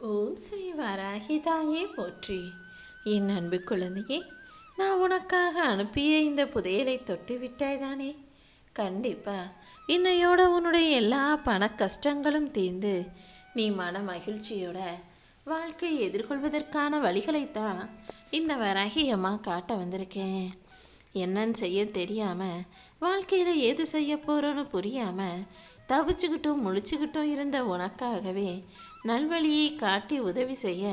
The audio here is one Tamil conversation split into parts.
ஓம் ஸ்ரீ வராகிதாயே போற்றி. என் அன்பு குழந்தையே, நான் உனக்காக அனுப்பிய இந்த புதையலை தொட்டு விட்டாய்தானே? கண்டிப்பா இன்னையோட உன்னுடைய எல்லா பண கஷ்டங்களும் தீர்ந்து நீ மன மகிழ்ச்சியோட வாழ்க்கையை எதிர்கொள்வதற்கான வழிகளைத்தான் இந்த வராகி அம்மா காட்ட வந்திருக்கேன். என்னன்னு செய்ய தெரியாம வாழ்க்கையில ஏது செய்ய போறோன்னு புரியாம தவிச்சுக்கிட்டும் முழிச்சுக்கிட்டும் இருந்த உனக்காகவே நல்வழியை காட்டி உதவி செய்ய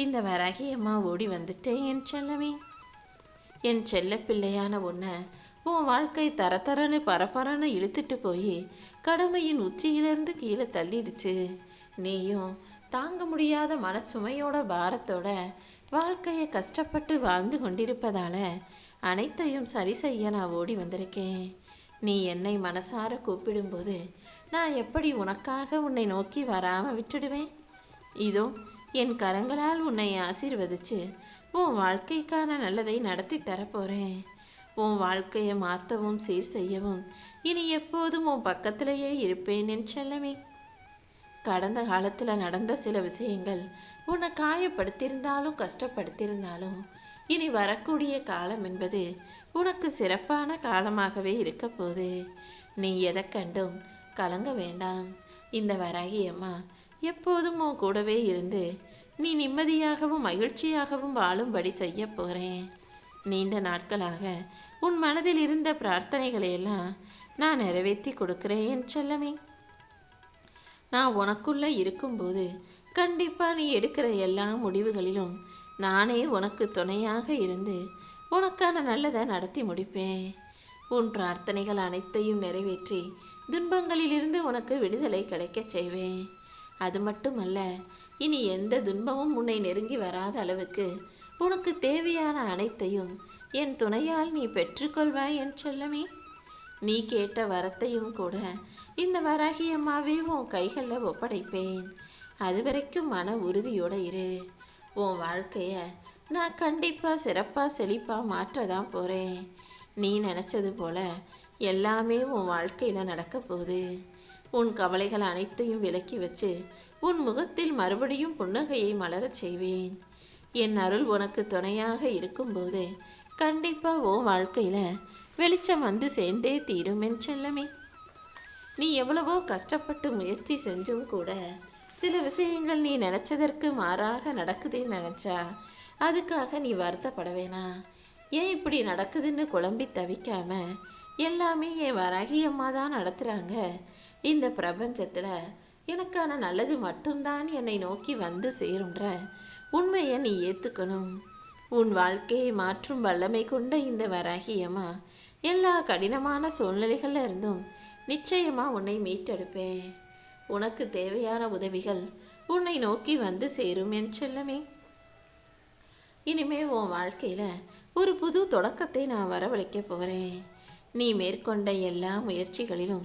இந்த வராகி அம்மா ஓடி வந்துட்டேன். என் செல்லமே, என் செல்ல பிள்ளையான உன்னை உன் வாழ்க்கை தரத்தரன்னு பரபரன்னு இழுத்துட்டு போய் கடமையின் உச்சியிலிருந்து கீழே தள்ளிடுச்சு. நீயும் தாங்க முடியாத மனச்சுமையோட பாரத்தோட வாழ்க்கையை கஷ்டப்பட்டு வாழ்ந்து கொண்டிருப்பதால அனைத்தையும் சரி செய்ய நான் ஓடி வந்திருக்கேன். நீ என்னை மனசார கூப்பிடும்போது நான் எப்படி உனக்காக உன்னை நோக்கி வராம விட்டுடுவேன்? இதோ என் கரங்களால் உன்னை ஆசீர்வதிச்சு உன் வாழ்க்கைக்கான நல்லதை நடத்தி தரப்போறேன். உன் வாழ்க்கையை மாற்றவும் சீர் செய்யவும் இனி எப்போதும் உன் பக்கத்திலேயே இருப்பேன் என் செல்லமே. கடந்த காலத்துல நடந்த சில விஷயங்கள் உன்னை காயப்படுத்தியிருந்தாலும் கஷ்டப்படுத்தியிருந்தாலும் இனி வரக்கூடிய காலம் என்பது உனக்கு சிறப்பான காலமாகவே இருக்க போகுது. நீ எதை கண்டும் கலங்க வேண்டாம். இந்த வராகி அம்மா எப்போதும் உன் கூடவே இருந்து நீ நிம்மதியாகவும் மகிழ்ச்சியாகவும் வாழும்படி செய்ய போறேன். நீண்ட நாட்களாக உன் மனதில் இருந்த பிரார்த்தனைகளை எல்லாம் நான் நிறைவேற்றி கொடுக்கிறேன் என் செல்லமே. நான் உனக்குள்ள இருக்கும்போது கண்டிப்பா நீ எடுக்கிற எல்லா முடிவுகளிலும் நானே உனக்கு துணையாக இருந்து உனக்கான நல்லதை நடத்தி முடிப்பேன். உன் பிரார்த்தனைகள் அனைத்தையும் நிறைவேற்றி துன்பங்களிலிருந்து உனக்கு விடுதலை கிடைக்க செய்வேன். அது மட்டுமல்ல, இனி எந்த துன்பமும் உன்னை நெருங்கி வராத அளவுக்கு உனக்கு தேவையான அனைத்தையும் என் துணையால் நீ பெற்றுக்கொள்வாய் என் செல்லமே. நீ கேட்ட வரத்தையும் கூட இந்த வராகி அம்மாவே உன் கைகளில் ஒப்படைப்பேன். அது வரைக்கும் மன உறுதியோட இரு. உன் வாழ்க்கைய நான் கண்டிப்பா சிறப்பா செழிப்பா மாற்றதான் போறேன். நீ நினைச்சது போல எல்லாமே உன் வாழ்க்கையில நடக்க போகுது. உன் கவலைகள் அனைத்தையும் விலக்கி வச்சு உன் முகத்தில் மறுபடியும் புன்னகையை மலரச் செய்வேன். என் அருள் உனக்கு துணையாக இருக்கும்போது கண்டிப்பா உன் வாழ்க்கையில வெளிச்சம் வந்து சேர்ந்தே தீரும் என் செல்லமே. நீ எவ்வளவோ கஷ்டப்பட்டு முயற்சி செஞ்சும் கூட சில விஷயங்கள் நீ நினைச்சதற்கு மாறாக நடக்குதுன்னு நினைச்சா அதுக்காக நீ வருத்தப்பட வேணாம். ஏன் இப்படி நடக்குதுன்னு குழம்பி தவிக்காம எல்லாமே என் வராகி அம்மா தான் நடத்துறாங்க. இந்த பிரபஞ்சத்துல எனக்கான நல்லது மட்டும்தான் என்னை நோக்கி வந்து சேருன்ற உண்மையை நீ ஏத்துக்கணும். உன் வாழ்க்கையை மாற்றும் வல்லமை கொண்ட இந்த வராகி அம்மா எல்லா கடினமான சூழ்நிலைகள்ல இருந்தும் நிச்சயமா உன்னை மீட்டெடுப்பேன். உனக்கு தேவையான உதவிகள் உன்னை நோக்கி வந்து சேரும் என் செல்லமே. இனிமே உன் வாழ்க்கையில ஒரு புது தொடக்கத்தை நான் வரவழைக்க போறேன். நீ மேற்கொண்ட எல்லா முயற்சிகளிலும்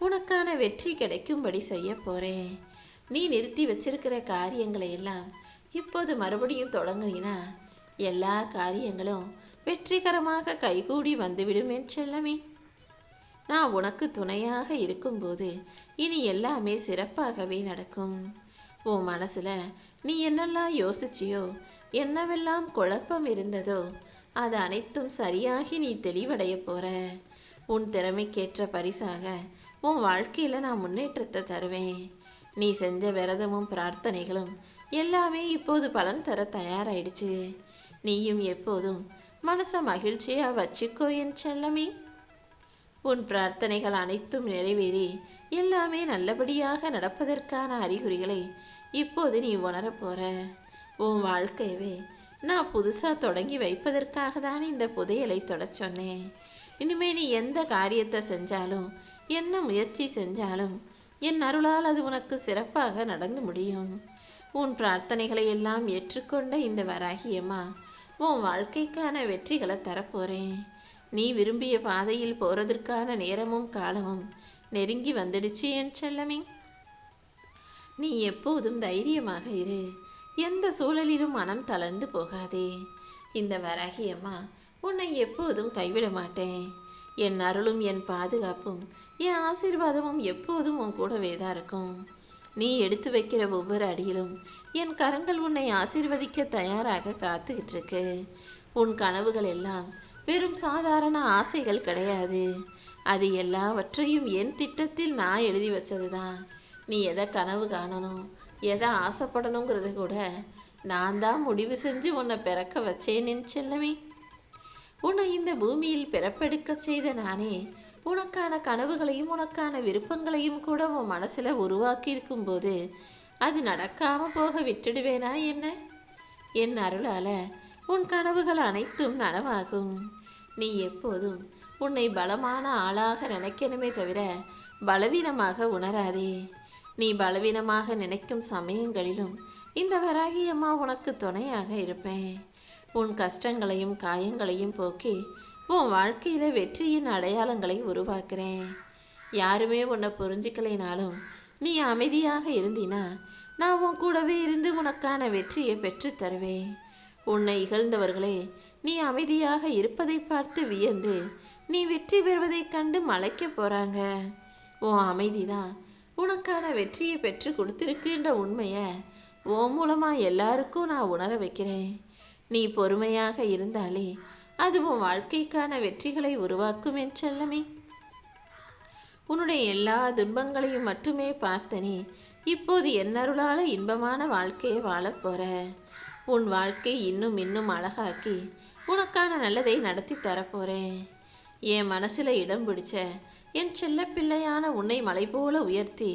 உனக்கான வெற்றி கிடைக்கும்படி செய்ய போறேன். நீ நிறுத்தி வச்சிருக்கிற காரியங்களை எல்லாம் இப்போது மறுபடியும் தொடங்குனீனா எல்லா காரியங்களும் வெற்றிகரமாக கைகூடி வந்துவிடும் என் செல்லமே. நான் உனக்கு துணையாக இருக்கும்போது இனி எல்லாமே சிறப்பாகவே நடக்கும். உன் மனசுல நீ என்னெல்லாம் யோசிச்சியோ, என்னவெல்லாம் குழப்பம் இருந்ததோ அது அனைத்தும் சரியாகி நீ தெளிவடைய போற. உன் திறமைக்கேற்ற பரிசாக உன் வாழ்க்கையில நான் முன்னேற்றத்தை தருவேன். நீ செஞ்ச விரதமும் பிரார்த்தனைகளும் எல்லாமே இப்போது பலன் தர தயாராயிடுச்சு. நீயும் எப்போதும் மனச மகிழ்ச்சியா வச்சுக்கோ என் செல்லமே. உன் பிரார்த்தனைகள் அனைத்தும் நிறைவேறி எல்லாமே நல்லபடியாக நடப்பதற்கான அறிகுறிகளை இப்போது நீ உணரப் போற. உன் வாழ்க்கையவே நான் புதுசா தொடங்கி வைப்பதற்காக தான் இந்த புதையலை தொட சொன்னேன். இனிமே நீ எந்த காரியத்தை செஞ்சாலும் என்ன முயற்சி செஞ்சாலும் என் அருளால் அது உனக்கு சிறப்பாக நடந்து முடியும். உன் பிரார்த்தனைகளை எல்லாம் ஏற்றுக்கொண்ட இந்த வராகி அம்மா உன் வாழ்க்கைக்கான வெற்றிகளை தரப்போறேன். நீ விரும்பிய பாதையில் போறதற்கான நேரமும் காலமும் நெருங்கி வந்துடுச்சு என் செல்லமே. நீ எப்போதும் தைரியமாக இரு. எந்த சூழலிலும் மனம் தளர்ந்து போகாதே. இந்த வராகி அம்மா உன்னை எப்போதும் கைவிட மாட்டேன். என் அருளும் என் பாதுகாப்பும் என் ஆசீர்வாதமும் எப்போதும் உன் கூடவே தான் இருக்கும். நீ எடுத்து வைக்கிற ஒவ்வொரு அடியிலும் என் கரங்கள் உன்னை ஆசீர்வதிக்க தயாராக காத்துக்கிட்டு இருக்கு. உன் கனவுகள் எல்லாம் வெறும் சாதாரண ஆசைகள் கிடையாது. அது எல்லாவற்றையும் என் திட்டத்தில் நான் எழுதி வச்சதுதான். நீ எதை கனவு காணணும், எதை ஆசைப்படணுங்கிறது கூட நான் தான் முடிவு செஞ்சு உன்னை பிறக்க வச்சேன் என் செல்லமே. உன்னை இந்த பூமியில் பிறப்பெடுக்க செய்த நானே உனக்கான கனவுகளையும் உனக்கான விருப்பங்களையும் கூட உன் மனசுல உருவாக்கி இருக்கும் போது அது நடக்காம போக விட்டுடுவேனா என்ன? என் அருளால உன் கனவுகள் அனைத்தும் நனவாகும். நீ எப்போதும் உன்னை பலமான ஆளாக நினைக்கணுமே தவிர பலவீனமாக உணராதே. நீ பலவீனமாக நினைக்கும் சமயங்களிலும் இந்த வராகி அம்மா உனக்கு துணையாக இருப்பேன். உன் கஷ்டங்களையும் காயங்களையும் போக்கி உன் வாழ்க்கையில வெற்றியின் அடையாளங்களை உருவாக்குறேன். யாருமே உன்னை புரிஞ்சுக்கலைனாலும் நீ அமைதியாக இருந்தினா நான் உன் கூடவே இருந்து உனக்கான வெற்றியை பெற்று தருவேன். உன்னை இகழ்ந்தவர்களே நீ அமைதியாக இருப்பதை பார்த்து வியந்து நீ வெற்றி பெறுவதைக் கண்டு மலைக்க போறாங்க. உன் அமைதிதான் உனக்கான வெற்றியை பெற்று கொடுத்திருக்குன்ற உண்மையை உன் மூலமா எல்லாருக்கும் நான் உணர வைக்கிறேன். நீ பொறுமையாக இருந்தாலே அது உன் வாழ்க்கைக்கான வெற்றிகளை உருவாக்கும் என் செல்லமே. உன்னுடைய எல்லா துன்பங்களையும் மட்டுமே பார்த்த நீ இப்போது என்னருளால இன்பமான வாழ்க்கையை வாழப் போற. உன் வாழ்க்கை இன்னும் இன்னும் அழகாக்கி உனக்கான நல்லதை நடத்தி தரப்போறேன். என் மனசுல இடம் பிடிச்ச என் செல்ல பிள்ளையான உன்னை மலை போல உயர்த்தி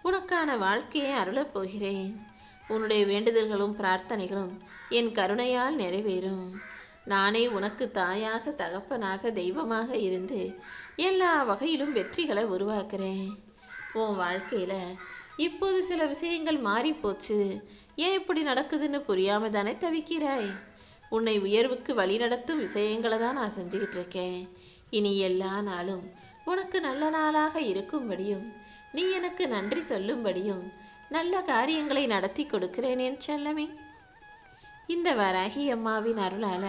உனக்கான வாழ்க்கையை அருளப் போகிறேன். உன்னுடைய வேண்டுதல்களும் பிரார்த்தனைகளும் என் கருணையால் நிறைவேறும். நானே உனக்கு தாயாக தகப்பனாக தெய்வமாக இருந்து எல்லா வகையிலும் வெற்றிகளை உருவாக்குறேன். உன் வாழ்க்கையில இப்போது சில விஷயங்கள் மாறி போச்சு. ஏன் இப்படி நடக்குதுன்னு புரியாம தானே தவிக்கிறாய்? உன்னை உயர்வுக்கு வழி நடத்தும் விஷயங்களை தான் நான் செஞ்சுக்கிட்டு இருக்கேன். இனி எல்லா நாளும் உனக்கு நல்ல நாளாக இருக்கும்படியும் நீ எனக்கு நன்றி சொல்லும்படியும் நல்ல காரியங்களை நடத்தி கொடுக்கிறேன் என் செல்லமே. இந்த வராகி அம்மாவின் அருளால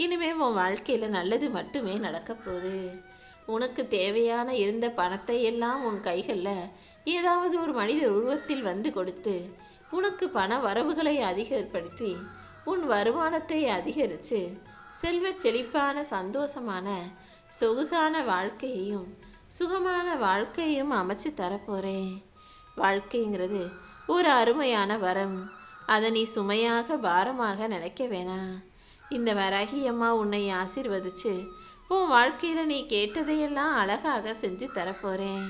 இனிமே உன் வாழ்க்கையில நல்லது மட்டுமே நடக்க போகுது. உனக்கு தேவையான இருந்த பணத்தை எல்லாம் உன் கைகள்ல ஏதாவது ஒரு மனித உருவத்தில் வந்து கொடுத்து உனக்கு பண வரவுகளை அதிகப்படுத்தி உன் வருமானத்தை அதிகரித்து செல்வ செழிப்பான சந்தோஷமான சொகுசான வாழ்க்கையையும் சுகமான வாழ்க்கையையும் அமைச்சு தரப்போறேன். வாழ்க்கைங்கிறது ஒரு அருமையான வரம். அதை நீ சுமையாக பாரமாக நினைக்க வேணாம். இந்த வராகி அம்மா உன்னை ஆசீர்வதிச்சு உன் வாழ்க்கையில நீ கேட்டதையெல்லாம் அழகாக செஞ்சு தரப்போறேன்.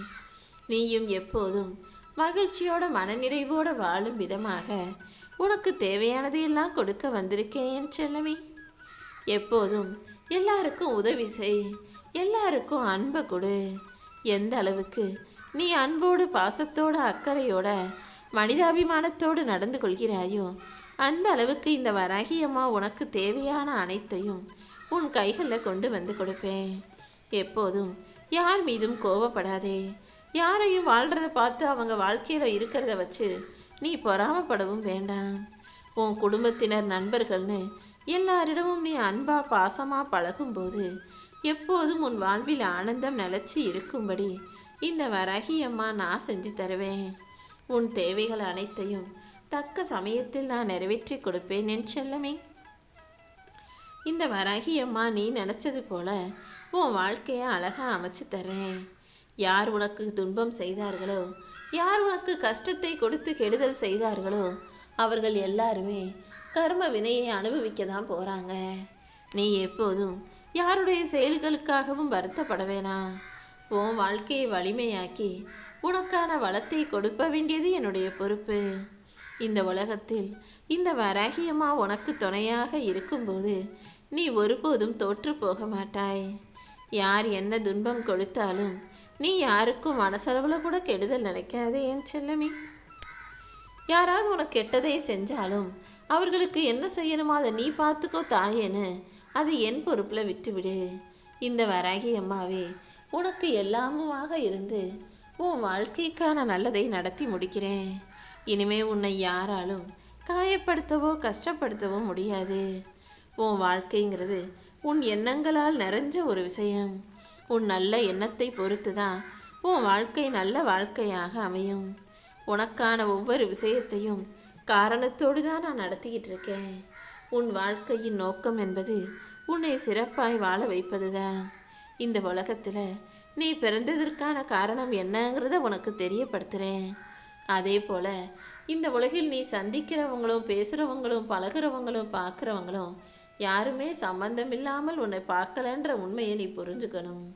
நீயும் எப்போதும் மகிழ்ச்சியோட மனநிறைவோட வாழும் விதமாக உனக்கு தேவையானதையெல்லாம் கொடுக்க வந்திருக்கேன் என் செல்லமே. எப்போதும் எல்லாருக்கும் உதவி செய், எல்லாருக்கும் அன்பை கொடு. எந்த அளவுக்கு நீ அன்போடு பாசத்தோட அக்கறையோட மனிதாபிமானத்தோடு நடந்து கொள்கிறாயோ அந்த அளவுக்கு இந்த வராகி அம்மா உனக்கு தேவையான அனைத்தையும் உன் கைகளில் கொண்டு வந்து கொடுப்பேன். எப்போதும் யார் மீதும் கோவப்படாதே. யாரையும் வாழ்றத பார்த்து அவங்க வாழ்க்கையில இருக்கிறத வச்சு நீ பொறாமப்படவும் வேண்டாம். உன் குடும்பத்தினர் நண்பர்கள்னு எல்லாரிடமும் நீ அன்பா பாசமா பழகும்போது எப்போதும் உன் வாழ்வில் ஆனந்தம் நிலைச்சி இருக்கும்படி இந்த வராகி அம்மா நான் செஞ்சு தருவேன். உன் தேவைகள் அனைத்தையும் தக்க சமயத்தில் நான் நிறைவேற்றி கொடுப்பேன் என் செல்லமே. இந்த வராகி அம்மா நீ நினைச்சது போல உன் வாழ்க்கையை அழகா அமைச்சு தர்றேன். யார் உனக்கு துன்பம் செய்தார்களோ, யார் உனக்கு கஷ்டத்தை கொடுத்து கெடுதல் செய்தார்களோ அவர்கள் எல்லாருமே கர்ம வினையை அனுபவிக்க தான் போறாங்க. நீ எப்போதும் யாருடைய செயல்களுக்காகவும் வருத்தப்பட வேணாம். உன் வாழ்க்கையை வலிமையாக்கி உனக்கான வளத்தை கொடுக்க வேண்டியது என்னுடைய பொறுப்பு. இந்த உலகத்தில் இந்த வராகி அம்மா உனக்கு துணையாக இருக்கும்போது நீ ஒருபோதும் தோற்று போக மாட்டாய். யார் என்ன துன்பம் கொடுத்தாலும் நீ யாருக்கும் மனசளவுல கூட கெடுதல் நினைக்காதே என் செல்லமே. யாராவது உனக்கு கெட்டதை செஞ்சாலும் அவர்களுக்கு என்ன செய்யணுமோ அதை நீ பார்த்துக்கோ தாயேன்னு அது என் பொறுப்புல விட்டுவிடு. இந்த வராகி அம்மாவே உனக்கு எல்லாமுமாக இருந்து உன் வாழ்க்கைக்கான நல்லதை நடத்தி முடிக்கிறேன். இனிமே உன்னை யாராலும் காயப்படுத்தவோ கஷ்டப்படுத்தவோ முடியாது. உன் வாழ்க்கைங்கிறது உன் எண்ணங்களால் நிறைஞ்ச ஒரு விஷயம். உன் நல்ல எண்ணத்தை பொறுத்து தான் உன் வாழ்க்கை நல்ல வாழ்க்கையாக அமையும். உனக்கான ஒவ்வொரு விஷயத்தையும் காரணத்தோடு தான் நான் நடத்திக்கிட்டு இருக்கேன். உன் வாழ்க்கையின் நோக்கம் என்பது உன்னை சிறப்பாய் வாழ வைப்பதுதான். இந்த உலகத்துல நீ பிறந்ததற்கான காரணம் என்னங்கிறத உனக்கு தெரியப்படுத்துறேன். அதே போல இந்த உலகில் நீ சந்திக்கிறவங்களும் பேசுறவங்களும் பழகுறவங்களும் பார்க்குறவங்களும் யாருமே சம்பந்தம் இல்லாமல் உன்னை பார்க்கலன்ற உண்மையை நீ புரிஞ்சுக்கணும்.